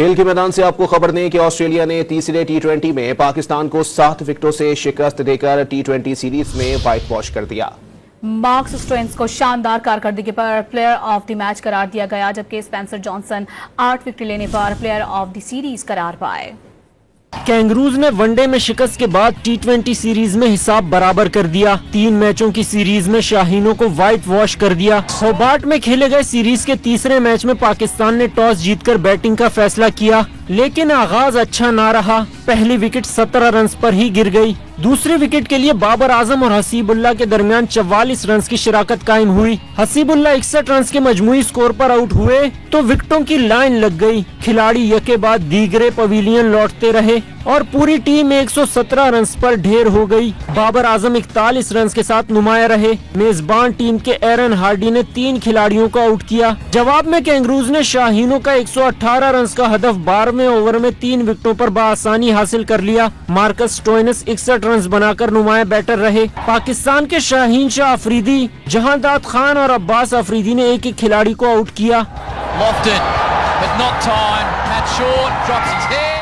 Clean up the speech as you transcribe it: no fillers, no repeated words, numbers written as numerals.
खेल के मैदान से आपको खबर दें कि ऑस्ट्रेलिया ने तीसरे टी20 में पाकिस्तान को 7 विकेटों से शिकस्त देकर टी20 सीरीज में व्हाइट वॉश कर दिया। मार्कस स्टोइनिस को शानदार कारकर्दगी पर प्लेयर ऑफ द मैच करार दिया गया, जबकि स्पेंसर जॉनसन 8 विकेट लेने पर प्लेयर ऑफ द सीरीज करार पाए। कैंगरूज ने वनडे में शिकस्त के बाद टी20 सीरीज में हिसाब बराबर कर दिया। 3 मैचों की सीरीज में शाहीनों को व्हाइट वॉश कर दिया। होबार्ट में खेले गए सीरीज के तीसरे मैच में पाकिस्तान ने टॉस जीतकर बैटिंग का फैसला किया, लेकिन आगाज अच्छा ना रहा। पहली विकेट 17 रन पर ही गिर गई। दूसरी विकेट के लिए बाबर आजम और हसीबुल्ला के दरमियान 44 रन की शराकत कायम हुई। हसीबुल्ला 61 रन के मजमूई स्कोर पर आउट हुए तो विकेटों की लाइन लग गई। खिलाड़ी यके बाद दीगरे पवेलियन लौटते रहे और पूरी टीम 117 रन पर ढेर हो गई। बाबर आजम 41 रन के साथ नुमाया रहे। मेजबान टीम के एरन हार्डी ने 3 खिलाड़ियों को आउट किया। जवाब में कैंगरूज ने शाहीनों का 118 रन का हदफ 12वें ओवर में 3 विकेटों पर बआसानी हासिल कर लिया। मार्कस स्टोइनिस 61 रन बनाकर नुमाया बैटर रहे। पाकिस्तान के शाहीन शाह अफरीदी, जहांदाद खान और अब्बास अफरीदी ने एक खिलाड़ी को आउट किया। Lofted, but not time. Matt Short drops his head.